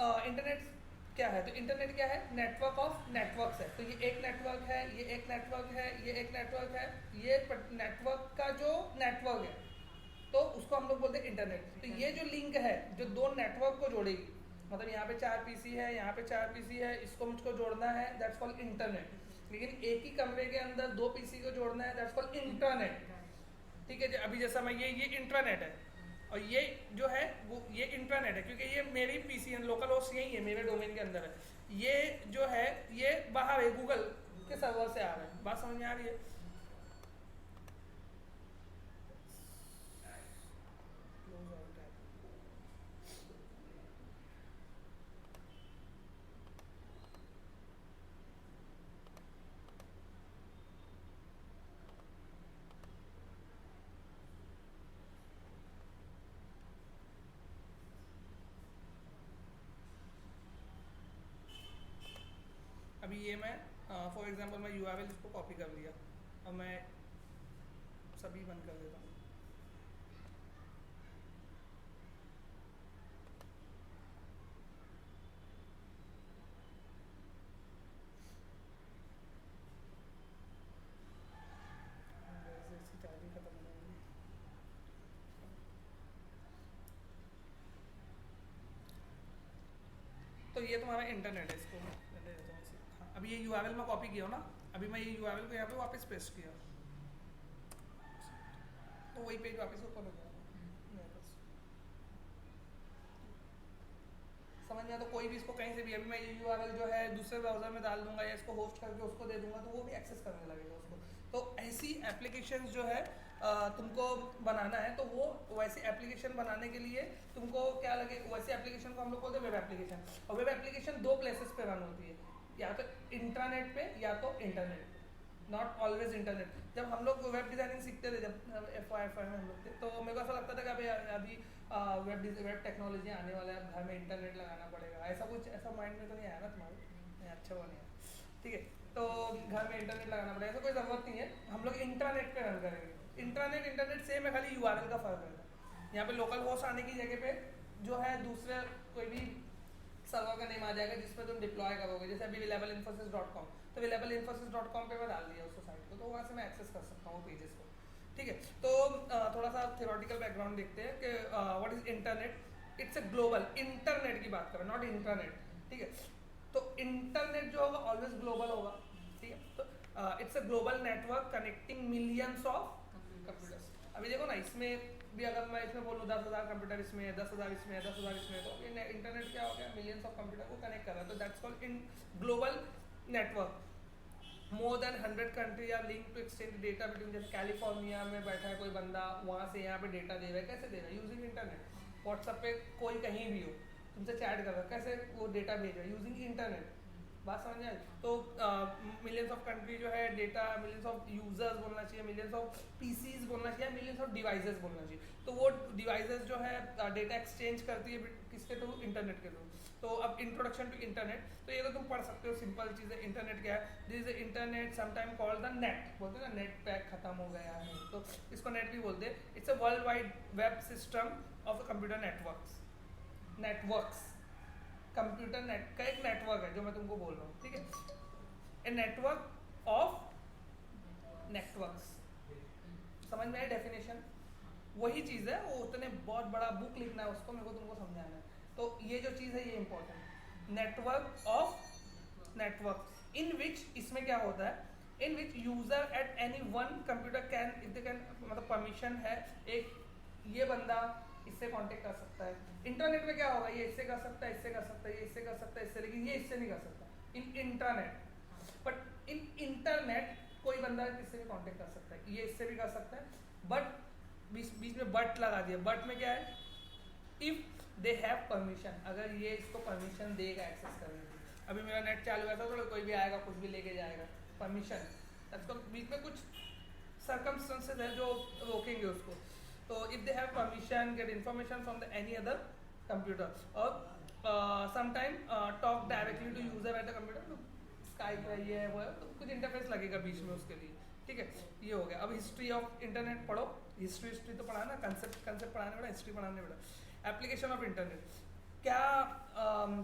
Internet क्या है, तो इंटरनेट क्या है, नेटवर्क ऑफ नेटवर्क्स है। तो ये एक नेटवर्क है, ये एक नेटवर्क है, ये एक नेटवर्क है, ये नेटवर्क का जो नेटवर्क है तो उसको हम लोग बोलते हैं इंटरनेट। तो ये जो लिंक है जो दो नेटवर्क को जोड़ेगी, मतलब यहाँ पे 4 पीसी है, यहाँ पे 4 पीसी है, इसको मुझको जोड़ना है, दैट्स कॉल्ड इंटरनेट। लेकिन एक ही कमरे के अंदर 2 पीसी को जोड़ना है, दैट्स कॉल्ड इंटरनेट। ठीक है, अभी जैसा मैं ये इंट्रानेट है और ये जो है वो ये इंट्रानेट है, क्योंकि ये मेरी पीसी है, लोकल होस्ट यही है, मेरे डोमेन के अंदर है। ये जो है ये बाहर है, गूगल के सर्वर से आ रहा है। बात समझ में आ रही है? अभी ये मैं फॉर एग्जांपल मैं यूआरएल इसको कॉपी कर लिया और मैं सभी बंद कर देता हूँ। इसकी चार्जिंग खत्म हो जाएगी। तो ये तुम्हारा इंटरनेट है, इसको मैं ले लेता हूँ। हाँ, अभी ये यूआरएल में कॉपी किया हो ना, अभी मैं ये यूआरएल को यहाँ पे वापस पेस्ट किया तो वही पेज वापस ऊपर हो जाएगा। बस समझ में आया? तो कोई भी इसको कहीं से भी, अभी मैं ये यूआरएल जो है दूसरे ब्राउजर में डाल दूंगा या इसको होस्ट करके उसको दे दूंगा तो वो भी एक्सेस करने लगेगा उसको। तो ऐसी एप्लीकेशन जो है तुमको बनाना है, तो वो वैसी एप्लीकेशन बनाने के लिए तुमको क्या लगे, वैसी एप्लीकेशन को हम लोग बोलते हैं वेब एप्लीकेशन। और वेब एप्लीकेशन 2 प्लेसेस पे रन होती है, या तो इंट्रानेट पे या तो इंटरनेट, नॉट ऑलवेज इंटरनेट। जब हम लोग वेब डिज़ाइनिंग सीखते थे, जब एफ में हम लोग थे, तो मेरे को ऐसा लगता था कि अभी वेब टेक्नोलॉजी आने वाला है, घर में इंटरनेट लगाना पड़ेगा, ऐसा कुछ ऐसा माइंड में तो नहीं आया ना तुम्हारे? नहीं, अच्छा वो नहीं है, ठीक है। तो घर में इंटरनेट लगाना पड़ेगा, ऐसा कोई ज़रूरत नहीं है, हम लोग इंटरनेट पे रन करेंगे। इंटरनेट सेम है, खाली यूआरएल का फ़र्क है। यहाँ पे लोकल होस्ट आने की जगह पे जो है दूसरे कोई भी सर्वर का नेम आ जाएगा जिसमें तुम डिप्लॉय करोगे। जैसे अभी avilableinfosys.com, तो avilableinfosys.com पे मैं डाल दिया उसको साइट को, तो वहाँ से मैं एक्सेस कर सकता हूँ पेजेस को। ठीक है, तो थोड़ा सा थियोरेटिकल बैकग्राउंड देखते हैं कि what is internet. It's a global, internet की बात कर रहे हैं, नॉट इंटरनेट। ठीक है, तो इंटरनेट जो होगा ऑलवेज ग्लोबल होगा। ठीक है, तो it's a global network connecting millions of computers. अभी देखो ना, इसमें भी अगर मैं इसमें बोलूँ 10,000 कंप्यूटर इसमें है, 10,000 इसमें है, 10,000 इसमें, तो ये इंटरनेट क्या हो गया, मिलियंस ऑफ कंप्यूटर को कनेक्ट कर रहा है। तो that's called in global network. More than 100 country are link to exchange data between. जैसे कैलिफोर्निया में बैठा है कोई बंदा, वहाँ से यहाँ पे डेटा दे रहा है, कैसे दे रहा है? Using internet. व्हाट्सएप पे कोई कहीं भी हो तुमसे चैट कर रहा है, कैसे वो डेटा भेज रहा है? Using internet. बात समझ आई? तो मिलियंस ऑफ कंट्री जो है डेटा, मिलियंस ऑफ यूजर्स बोलना चाहिए, मिलियंस ऑफ पीसीज बोलना चाहिए, मिलियंस ऑफ डिवाइसेस बोलना चाहिए। तो वो डिवाइसेस जो है डेटा एक्सचेंज करती है किसके थ्रू? इंटरनेट के थ्रू। तो अब इंट्रोडक्शन टू इंटरनेट, तो ये तो तुम पढ़ सकते हो, सिंपल चीज़ है। इंटरनेट क्या है? This is internet sometime called the net. बोलते हैं ना नेट पैक खत्म हो गया है, तो इसको नेट भी बोलते हैं। It's a world wide web system of computer networks. Computer net का एक नेटवर्क है जो मैं तुमको बोल रहा हूँ। ठीक है, ए नेटवर्क ऑफ नेटवर्क्स। समझ में आया डेफिनेशन? वही चीज़ है, वो उतने बहुत बड़ा बुक लिखना है उसको, मेरे को तुमको समझाना है। तो ये जो चीज़ है ये important, network of network in which, इसमें क्या होता है, in which user at any one computer can, if they can, मतलब परमिशन है, एक ये बंदा इससे कांटेक्ट कर सकता है। इंटरनेट में क्या होगा, ये इससे कर सकता है, इससे कर सकता है, ये इससे कर सकता है, इससे, लेकिन ये इससे नहीं कर सकता इन इंटरनेट। बट इन इंटरनेट कोई बंदा किससे भी कांटेक्ट कर सकता है, ये इससे भी कर सकता है। बट बीच में बट लगा दिया। बट में क्या है? इफ दे हैव परमिशन, अगर ये इसको परमिशन देगा एक्सेस करने की। अभी मेरा नेट चालू है तो कोई भी आएगा कुछ भी लेके जाएगा, परमिशन। तो बीच में कुछ सर्कमस्टेंसेस है जो रोकेंगे उसको। तो if they have permission, get information from the any other computer, और sometime talk directly to user at the computer. Skype है, ये है, वो है, तो कुछ इंटरफेस लगेगा बीच में उसके लिए। ठीक है, ये हो गया। अब हिस्ट्री ऑफ इंटरनेट पढ़ो। हिस्ट्री तो पढ़ा ना, कंसेप्ट पढ़ाने पड़ा, हिस्ट्री पढ़ाने पड़ा। एप्लीकेशन ऑफ इंटरनेट क्या,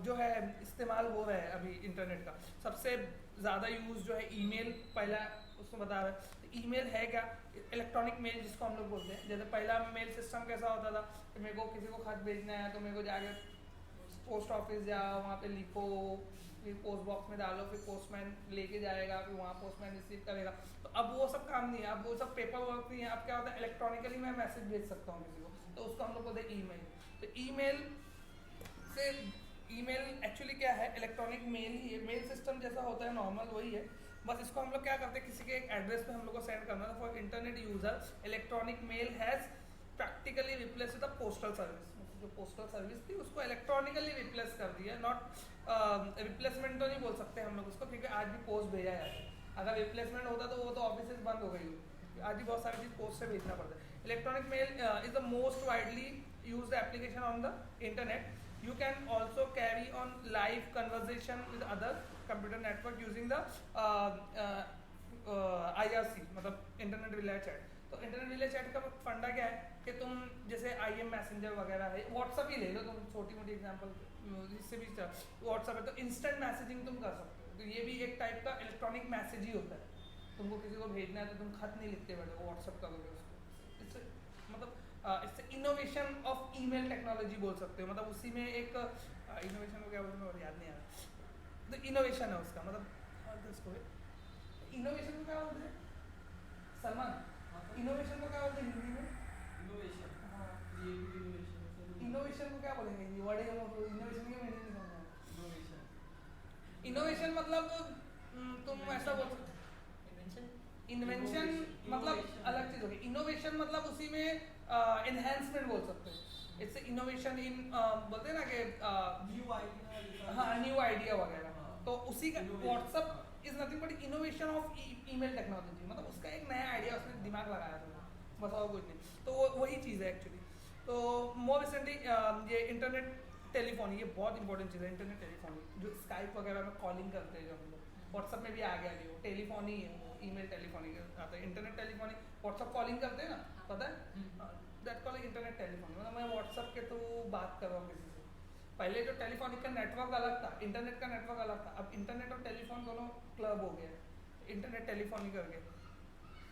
जो है इस्तेमाल हो रहा है अभी इंटरनेट का, सबसे ज़्यादा यूज़ जो है ईमेल पहला उसमें बता रहा है। तो ईमेल है क्या, इलेक्ट्रॉनिक मेल जिसको हम लोग बोलते हैं। जैसे पहला मेल सिस्टम कैसा होता था कि मेरे को किसी को खत भेजना है तो मेरे को जाके पोस्ट ऑफिस जाओ, वहाँ पे लिखो, फिर पोस्ट बॉक्स में डालो, फिर पोस्टमैन लेके जाएगा, फिर वहाँ पोस्टमैन रिसीव करेगा। तो अब वो सब काम नहीं है, अब वो सब पेपर वर्क नहीं है। अब क्या होता है, इलेक्ट्रॉनिकली मैं मैसेज भेज सकता हूँ किसी को, तो उसको हम लोग बोलते हैं ईमेल। तो ईमेल से, ईमेल एक्चुअली क्या है, इलेक्ट्रॉनिक मेल ही है, मेल सिस्टम जैसा होता है नॉर्मल वही है। बस इसको हम लोग क्या करते हैं, किसी के एक एड्रेस पे हम लोग को सेंड करना था। For internet user electronic mail has practically replace the postal service. जो पोस्टल सर्विस थी उसको इलेक्ट्रॉनिकली रिप्लेस कर दिया। नॉट रिप्लेसमेंट तो नहीं बोल सकते हम लोग उसको, क्योंकि आज भी पोस्ट भेजा जाता है। अगर रिप्लेसमेंट होता तो वो तो ऑफिस बंद हो गई होती। आज भी बहुत सारी चीज़ पोस्ट से भेजना पड़ता है। Electronic mail is the most widely used application on the internet. You can also carry on live conversation with other computer network using the IRC, मतलब इंटरनेट रिले चैट। तो इंटरनेट रिले चैट का फंडा क्या है कि तुम जैसे IM messenger वगैरह है, व्हाट्सअप ही ले लो तुम, छोटी मोटी एग्जांपल, इससे भी व्हाट्सअप है तो इंस्टेंट मैसेजिंग तुम कर सकते हो। तो ये भी एक टाइप का इलेक्ट्रॉनिक मैसेज ही होता है। तुमको किसी को भेजना है तो तुम खत नहीं लिखते बैठो, व्हाट्सअप करोगे उसको। इससे मतलब इससे इनोवेशन ऑफ ईमेल टेक्नोलॉजी बोल सकते हो। मतलब उसी में एक इनोवेशन को क्या बोलते हैं और याद नहीं आ रहा, तो इनोवेशन है उसका मतलब इसको इनोवेशन को क्या बोलते हैं सलमान, इनोवेशन को क्या बोलते हैं हिंदी में? इनोवेशन, हाँ इनोवेशन, इनोवेशन को क्या बोलेंगे हिंदी वर्ड है, इनोवेशन की मीनिंग नहीं समझा। इनोवेशन, इनोवेशन मतलब तुम ऐसा बोल सकते, इन्वेंशन मतलब अलग चीज होगी। इनोवेशन मतलब उसी में एनहेंसमेंट बोल सकते हैं। इससे इनोवेशन इन बोलते हैं ना कि न्यू आइडिया, हाँ न्यू आइडिया वगैरह। तो उसी का WhatsApp is nothing but innovation of email technology. मतलब उसका एक नया आइडिया उसने दिमाग लगाया था, बस और कुछ नहीं। तो वही चीज़ है एक्चुअली। तो मोर रिसेंटली ये इंटरनेट टेलीफोनी, ये बहुत इंपॉर्टेंट चीज़ है। इंटरनेट टेलीफोनी जो स्काइप वगैरह में कॉलिंग करते हैं, जो हम लोग व्हाट्सअप में भी आ गया जो टेलीफोनी है, वो ईमेल टेलीफोनी आता है। इंटरनेट टेलीफोनी व्हाट्सअप कॉलिंग करते हैं ना, पता है, दैट कॉल इंटरनेट टेलीफोनी। मतलब मैं व्हाट्सअप के थ्रू बात कर रहा हूँ किसी से। पहले जो टेलीफोनिक का नेटवर्क अलग था, इंटरनेट का नेटवर्क अलग था। अब इंटरनेट और टेलीफोन दोनों क्लब हो गया, इंटरनेट टेलीफोनी करके।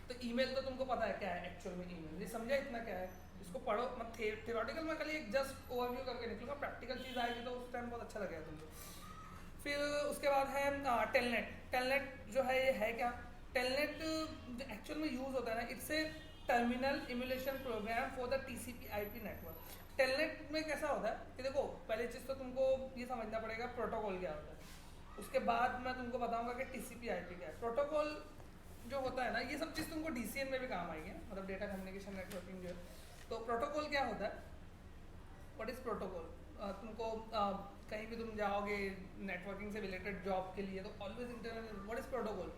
तो ईमेल तो तुमको पता है क्या है एक्चुअल में ईमेल, ये समझा इतना क्या है, इसको पढ़ो मत। थियोरेटिकल में खाली एक जस्ट ओवरव्यू करके निकलूंगा, प्रैक्टिकल चीज़ आएगी तो उस टाइम बहुत अच्छा लगेगा तुमको। फिर उसके बाद है टेलनेट। टेलनेट जो है ये है क्या, टेलनेट जो एक्चुअल में यूज़ होता है ना, it's a terminal emulation program for the TCP/IP network. Telnet में कैसा होता है कि देखो, पहली चीज़ तो तुमको ये समझना पड़ेगा प्रोटोकॉल क्या होता है। उसके बाद मैं तुमको बताऊंगा कि TCP/IP क्या है। प्रोटोकॉल जो होता है ना, ये सब चीज़ तुमको DCN में भी काम आएंगे, मतलब डेटा कम्युनिकेशन नेटवर्किंग जो है। तो प्रोटोकॉल क्या होता है, व्हाट इज़ प्रोटोकॉल? तुमको कहीं भी तुम जाओगे नेटवर्किंग से रिलेटेड जॉब के लिए, तो always internet, what is protocol?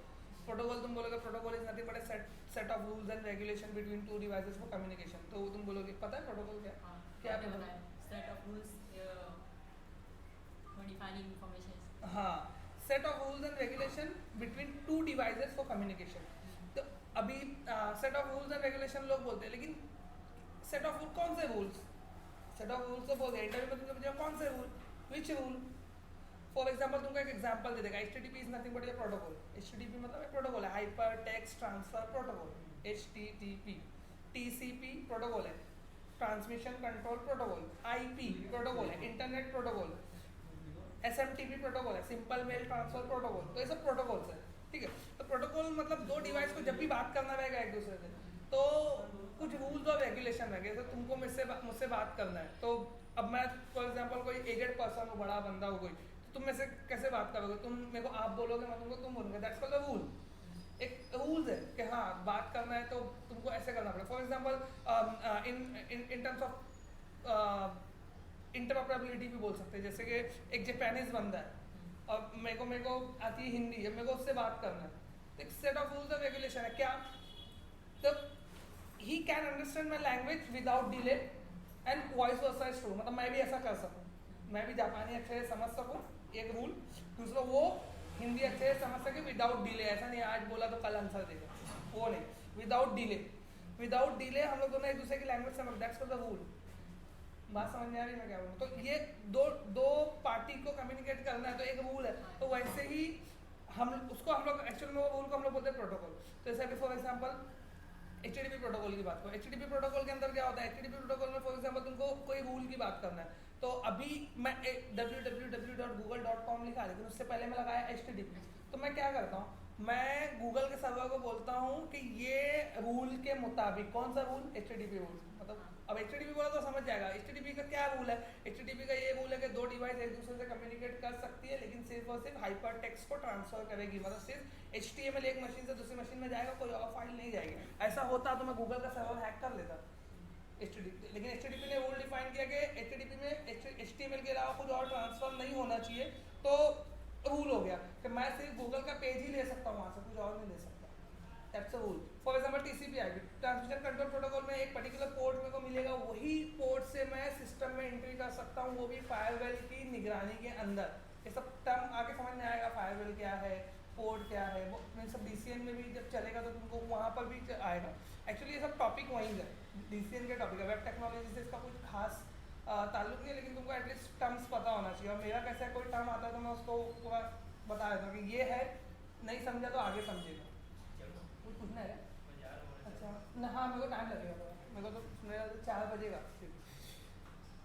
Protocol तुम बोलोगे protocol is nothing but A set of rules and regulation between two devices for communication. तो तुम बोलोगे पता है प्रोटोकॉल क्या है? क्या पता है? Set of rules for defining information. हाँ, set of rules and regulation between two devices for communication. तो अभी set of rules and regulation लोग बोलते हैं, लेकिन सेट ऑफ रूल कौन से रूल्स? सेट ऑफ रूल्स तो बोलते हैं, इंटरव्यू में तुमसे पूछा कौन से rule, which rule? For example तुमको एक एग्जाम्पल दे देगा, HTTP is nothing but a protocol. HTTP मतलब एक प्रोटोकॉल है, hyper text transfer protocol. HTTP, TCP protocol है, transmission control protocol. IP protocol है, इंटरनेट प्रोटोकॉल। SMTP प्रोटोकॉल है, सिंपल मेल ट्रांसफर प्रोटोकॉल। तो ये सब प्रोटोकॉल्स है, ठीक है। तो प्रोटोकॉल मतलब दो डिवाइस को जब भी बात करना रहेगा एक दूसरे से, तो कुछ रूल्स और रेगुलेशन रहेंगे। तो तुमको मुझसे बात करना है, तो अब मैं फॉर एग्जांपल कोई एजेड पर्सन हो, बड़ा बंदा हो कोई, तो तुम मेरे से कैसे बात करोगे? तुम मेरे को आप बोलोगे, मैं तुमको तुम बोलूँगा, दैट्स कॉल्ड द रूल। एक रूल्स है कि हाँ बात करना है तो तुमको ऐसे करना पड़ेगा। For example in terms of interoperability भी बोल सकते हैं। जैसे कि एक जापानीज बंदा है और मेरे को आती है हिंदी, है मेरे को उससे बात करना है, तो एक सेट ऑफ रूल्स और रेगुलेशन है क्या, तो he can understand my language without delay and voice versa is true. मतलब मैं भी ऐसा कर सकूँ, मैं भी जापानी अच्छे से समझ सकूँ, एक रूल। दूसरा वो हिंदी अच्छे से समझ सके विदाउट डिले। ऐसा नहीं आज बोला तो कल आंसर देगा, वो नहीं, विदाउट डिले। विदाउट डिले हम लोग दोनों एक दूसरे की लैंग्वेज समझ, दैट्स द रूल। बात समझ में आ रही है मैं क्या बोलूँ? तो ये दो पार्टी को कम्युनिकेट करना है तो एक रूल है, तो वैसे ही हम लोग एक्चुअल में वो रूल को हम लोग बोलते हैं प्रोटोकॉल। तो जैसे अभी फॉर एग्जांपल HTTP प्रोटोकॉल की बात करो, HTTP प्रोटोकॉल के अंदर क्या होता है, HTTP प्रोटोकॉल में फॉर एग्जांपल तुमको कोई रूल की बात करना है, तो अभी मैं www.google.com लिखा, लेकिन उससे पहले मैं लगाया HTTP, तो मैं क्या करता हूँ, मैं गूगल के सर्वर को बोलता हूँ कि ये रूल के मुताबिक, कौन सा रूल, HTTP रूल, मतलब अब HTTP बोला तो समझ जाएगा HTTP का क्या रूल है। HTTP का ये रूल है कि दो डिवाइस एक दूसरे से कम्युनिकेट कर सकती है, लेकिन सिर्फ और सिर्फ हाइपर टेक्स्ट को ट्रांसफर करेगी, मतलब सिर्फ HTML एक मशीन से दूसरी मशीन में जाएगा, कोई और फाइल नहीं जाएगी। ऐसा होता तो मैं गूगल का सर्वर हैक कर लेता HTTP, लेकिन HTTP ने रूल डिफाइन किया कि HTTP में HTML के अलावा कुछ और ट्रांसफर नहीं होना चाहिए, तो रूल हो गया कि मैं सिर्फ गूगल का पेज ही ले सकता हूँ, वहाँ से कुछ और नहीं ले सकता। That's a rule. For example TCP/IP transmission control protocol में एक पर्टिकुलर पोर्ट मेरे को मिलेगा, वही पोर्ट से मैं सिस्टम में एंट्री कर सकता हूँ, वो भी फायरवेल की निगरानी के अंदर। ये सब टर्म आगे समझ में आएगा, फायरवेल क्या है, पोर्ट क्या है, वो मैं सब DCN में भी जब चलेगा तो तुमको वहाँ पर भी आएगा। एक्चुअली ये सब टॉपिक वहीं है, DCN के टॉपिक है, वेब टेक्नोलॉजी से इसका कुछ खास ताल्लुक नहीं है, लेकिन तुमको एटलीस्ट टर्म्स पता होना चाहिए। और मेरा कैसा कोई टर्म आता है तो मैं उसको पूरा बता देता हूँ कि ये है, नहीं समझा तो आगे समझेगा। कुछ पूछना है? अच्छा ना, हाँ मेरे को टाइम लगेगा थोड़ा, मेरे को तो मेरा तो 4 बजेगा,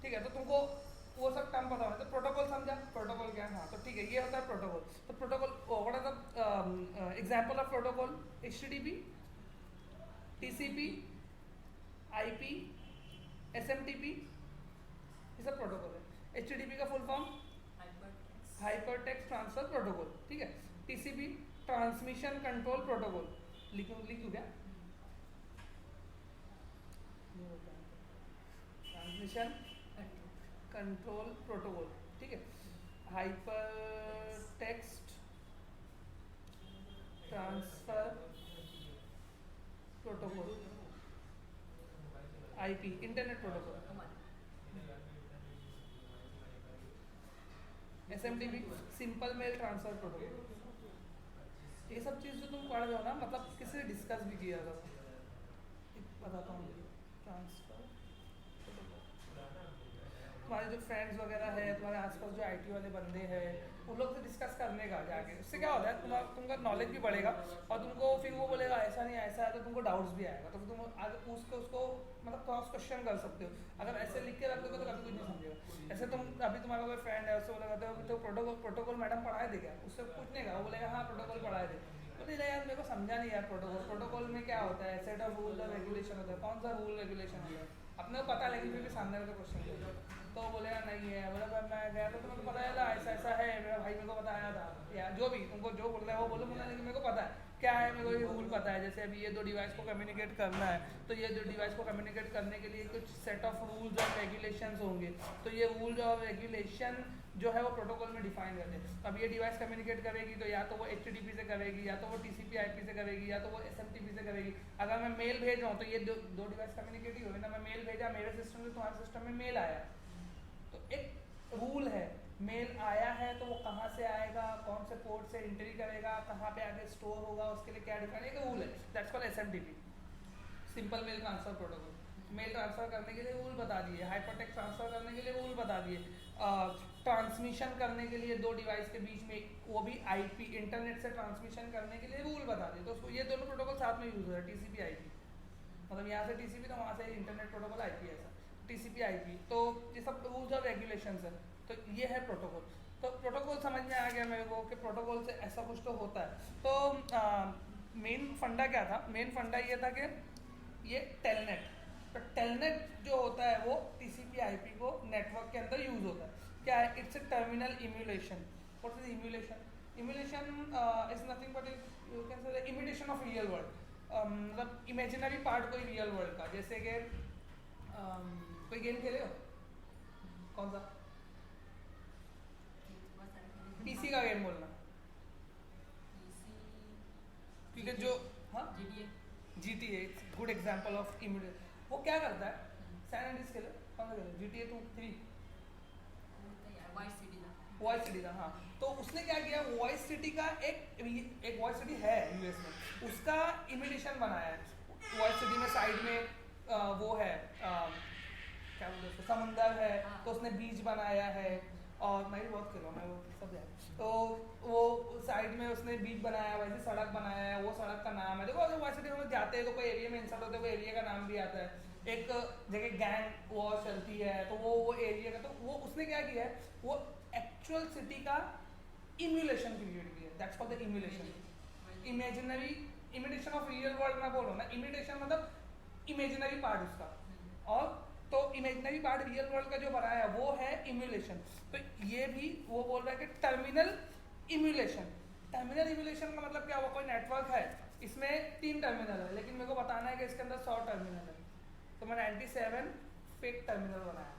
ठीक है। तो तुमको वो सब टर्म पता होना, तो प्रोटोकॉल समझा, प्रोटोकॉल क्या है, हाँ तो ठीक है, ये होता है प्रोटोकॉल। तो protocol what are the example of protocol, HTTP, TCP, IP, SMTP, ये सब प्रोटोकॉल है। HTTP का full form hyper text transfer protocol, ठीक है। TCP ट्रांसमिशन कंट्रोल प्रोटोकॉल, लिखूं क्या, ट्रांसमिशन कंट्रोल प्रोटोकॉल, ठीक है। Hyper text transfer protocol, IP internet protocol. SMTP simple mail transfer protocol. ये सब चीज़ जो तुम पढ़ रहे हो ना, मतलब किसी ने डिस्कस भी किया था, बताता हूँ। ट्रांसफर तुम्हारे जो फ्रेंड्स वगैरह है, तुम्हारे आसपास जो IT वाले बंदे हैं, उन लोग से डिस्कस करने का जाके, उससे क्या होता है तुमका नॉलेज भी बढ़ेगा, और तुमको फिर वो बोलेगा ऐसा नहीं ऐसा है, तो तुमको डाउट्स भी आएगा, तो फिर तुम आगे पूछ के उसको मतलब क्रॉस क्वेश्चन कर सकते हो। अगर ऐसे लिख के रख दोगे तो कभी कुछ नहीं समझेगा। ऐसे तुम अभी तुम्हारा कोई फ्रेंड है, उससे बोलेगा तो प्रोटोकॉल मैडम पढ़ाए दे क्या, उससे पूछने का, वो बोलेगा हाँ प्रोटोकॉल पढ़ाए दे, बोले यार मेरे को समझा नहीं यार प्रोटोकॉल में क्या होता है, सेट ऑफ रूल और रेगुलेशन होता है, कौन सा रूल रेगुलेशन होता है, अपने को पता, लेकिन फिर भी सामने वाले को क्वेश्चन किया, तो बोलेगा नहीं है, बोला मैं गया तो तुम्हें पता चला ऐसा ऐसा है, मेरा भाई मेरे को बताया था, या जो भी तुमको जो बोल रहा है वो बोलो, लेकिन मेरे को पता है क्या है, मेरे को ये रूल पता है। जैसे अभी ये दो डिवाइस को कम्युनिकेट करना है, तो ये दो डिवाइस को कम्युनिकेट करने के लिए कुछ सेट ऑफ रूल्स और रेगुलेशंस होंगे, तो ये रूल्स और रेगुलेशन जो है वो प्रोटोकॉल में डिफाइन करते हैं। अब ये डिवाइस कम्युनिकेट करेगी तो या तो वो HTTP से करेगी, या तो वो TCP/IP से करेगी, या तो वो SMTP से करेगी। अगर मैं मेल भेज रहा हूँ तो ये दो डिवाइस कम्युनिकेट ही होगी ना, मैं मेल भेजा, मेरे सिस्टम से तुम्हारे सिस्टम में मेल आया, तो एक रूल है, मेल आया है तो वो कहाँ से आएगा, कौन से पोर्ट से एंट्री करेगा, कहाँ पे आगे स्टोर होगा, उसके लिए क्या डिफाइन, एक रूल है, that's called SMTP, simple mail transfer protocol. Mail transfer करने के लिए रूल बता दिए, हाइपरटेक्स्ट ट्रांसफर करने के लिए रूल बता दिए, ट्रांसमिशन करने के लिए दो डिवाइस के बीच में वो भी IP इंटरनेट से ट्रांसमिशन करने के लिए रूल बता दिए। तो उसको ये दोनों प्रोटोकॉल साथ में यूज होता है, TCP/IP, मतलब यहाँ से TCP तो वहाँ से इंटरनेट प्रोटोकॉल IP ऐसा, TCP/IP, तो ये सब रूल्स और रेगुलेशंस है। तो ये है प्रोटोकॉल। तो प्रोटोकॉल समझ में आ गया मेरे को कि प्रोटोकॉल से ऐसा कुछ तो होता है। तो मेन फंडा क्या था, मेन फंडा ये था कि ये टेलनेट, तो टेलनेट जो होता है वो TCP/IP को नेटवर्क के अंदर यूज होता है। क्या है, it's a terminal emulation. What is emulation? Emulation is nothing but you can say imitation of real world, मतलब इमेजिनरी पार्ट कोई रियल वर्ल्ड का। जैसे कि कोई गेम खेले हो, कौन सा? PC का गेम बोलना, क्योंकि जो हाँ GTA good example of emulation. वो क्या करता है, सैन एंड्रियास खेले, कौन सा खेले, GTA 2, 3, वॉइस सिटी था, हाँ। तो उसने क्या किया, वॉइस सिटी का एक वॉइस सिटी है US में, उसका इमिटेशन बनाया है। वॉइस सिटी में साइड में वो है क्या बोलते हैं, समुंदर है, तो उसने बीच बनाया है, और मैं भी बहुत खेला, मैं वो सब याद। तो वो साइड में उसने बीच बनाया, वैसे सड़क बनाया है, वो सड़क का नाम है। देखो अगर वैसे हम लोग जाते हैं तो कोई एरिया में इंसल्ट होते हैं, कोई एरिया का नाम भी आता है। एक जगह गैंग वॉर चलती है तो वो एरिया का, तो वो उसने क्या किया है, वो एक्चुअल सिटी का इम्यूलेशन क्रिएट किया है। That's called the emulation. Imaginary imitation of real world ना बोलो ना, इमिटेशन मतलब इमेजिनरी पार्ट उसका, और तो इमेजिनरी पार्ट रियल वर्ल्ड का जो बनाया है वो है इम्यूलेशन। तो ये भी वो बोल रहा है कि टर्मिनल इम्यूलेशन। टर्मिनल इम्यूलेशन का मतलब क्या हुआ, कोई नेटवर्क है, इसमें 3 टर्मिनल है, लेकिन मेरे को बताना है कि इसके अंदर 100 टर्मिनल है। तो मैं 97 फेक टर्मिनल बनाया।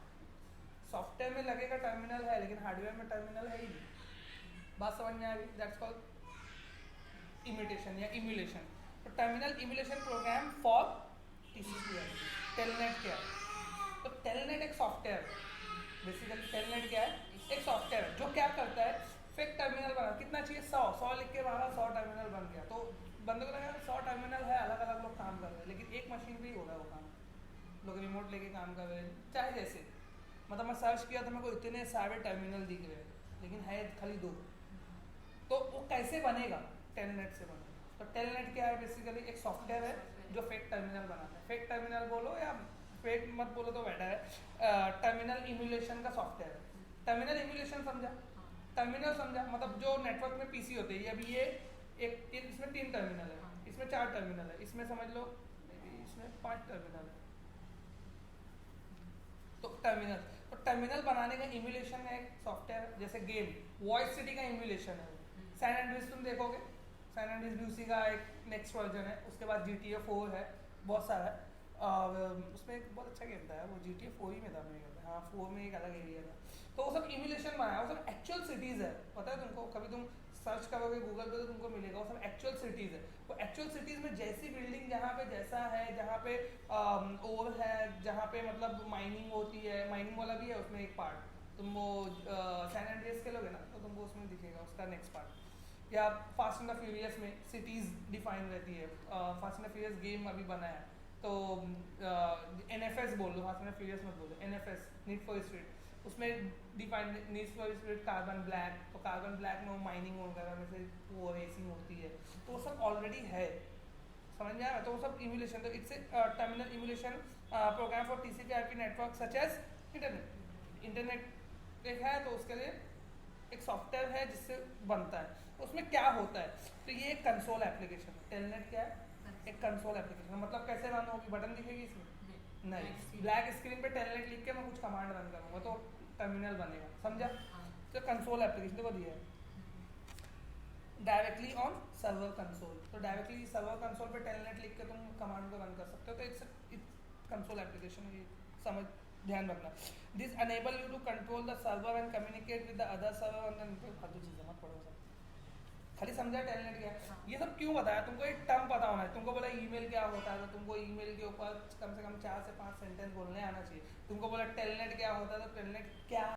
सॉफ्टवेयर में लगेगा टर्मिनल है, लेकिन हार्डवेयर में टर्मिनल है ही नहीं। बात समझ में आ गई? दैट्स कॉल्ड इमिटेशन या इम्यूलेशन। तो terminal emulation program for TCP IP. Telnet क्या है? तो टेलनेट एक सॉफ्टवेयर है, बेसिकली टेलनेट क्या है, एक सॉफ्टवेयर है जो क्या करता है, फेक टर्मिनल बना। कितना चाहिए? 100 लिख के मारा, 100 टर्मिनल बन गया। तो बंदे को लगा 100 टर्मिनल है, अलग अलग लोग काम कर रहे हैं, लेकिन एक मशीन पे ही हो रहा है वो काम, लोग रिमोट लेके काम कर रहे हैं, चाहे जैसे। मतलब मैं सर्च किया तो मेरे को इतने सारे टर्मिनल दिख रहे हैं, लेकिन है खाली 2। तो वो कैसे बनेगा? टेलनेट से बनेगा। तो टेलनेट क्या है? बेसिकली एक सॉफ्टवेयर है जो फेक टर्मिनल बनाता है। फेक टर्मिनल बोलो या फेक मत बोलो तो बेटर है। टर्मिनल इम्यूलेशन का सॉफ्टवेयर है। टर्मिनल इम्यूलेशन समझा? टर्मिनल समझा मतलब जो नेटवर्क में पीसी होते हैं। अभी ये इसमें 3 टर्मिनल है, इसमें 4 टर्मिनल है, इसमें समझ लो इसमें 5 टर्मिनल है। तो टर्मिनल बनाने का इम्यूलेशन है एक सॉफ्टवेयर, जैसे गेम वॉइस सिटी का इम्यूलेशन है। सैन एंड्रियास तुम देखोगे, सैन एंड्रियास भी उसी का एक नेक्स्ट वर्जन है। उसके बाद GTA 4 है, बहुत सारा है। और उसमें एक बहुत अच्छा गेम था यार, वो GTA 4 ही में था मेरे ख्याल से। हाँ 4 में एक अलग एरिया था। तो वो सब इम्यूलेशन बनाया, वो सब एक्चुअल सिटीज़ है। पता है तुमको? कभी तुम सर्च करोगे गूगल पे तो तुमको मिलेगा, वो सब एक्चुअल सिटीज़ है। वो एक्चुअल सिटीज़ में जैसी बिल्डिंग जहाँ पे जैसा है, जहाँ पे ओवर है, जहाँ पे मतलब माइनिंग होती है, माइनिंग वाला भी है उसमें एक पार्ट। तुम वो सैन एंड्रियास खेलोगे ना तो तुमको उसमें दिखेगा उसका नेक्स्ट पार्ट। या फास्ट एंड द फ्यूरियस में सिटीज़ डिफाइन रहती है। Fast and the furious game अभी बना है तो NFS बोल लो, फास्ट एंड द फ्यूरियस मत बोलो, NFS नीड फॉर स्पीड। उसमें define need for speed carbon black, तो कार्बन ब्लैक में वो माइनिंग वगैरह में से वो रेसिंग होती है, तो वो सब ऑलरेडी है। समझ में आया? तो वो सब इम्यूलेशन। तो it's terminal emulation program for TCP/IP network such as internet. Internet एक है तो उसके लिए एक सॉफ्टवेयर है जिससे बनता है। उसमें क्या होता है? तो ये एक कंसोल एप्लीकेशन है। टेलनेट क्या है? एक कंसोल एप्लीकेशन। मतलब कैसे रन होगी? बटन दिखेगी इसमें? नहीं, ब्लैक स्क्रीन पे टेलनेट लिख के मैं कुछ कमांड रन करूँगा तो टर्मिनल बनेगा। समझा? तो कंसोल एप्लीकेशन देखो दिया है डायरेक्टली ऑन सर्वर कंसोल। तो डायरेक्टली सर्वर कंसोल पे टेलनेट लिख के तुम कमांड को रन कर सकते हो। तो इट्स कंसोल एप्लीकेशन, ये समझ ध्यान रखना। This enable you to control the server and communicate with the other server on the network. फालतू चीज़ें मत पढ़ो सब, खाली समझा टेलनेट क्या है। ये सब क्यों बताया तुमको? एक टर्म पता होना है। तुमको बोला ईमेल क्या होता है तो तुमको ईमेल के ऊपर कम से कम 4 से 5 सेंटेंस बोलने आना चाहिए। तुमको बोला टेलनेट क्या होता है तो टेलनेट क्या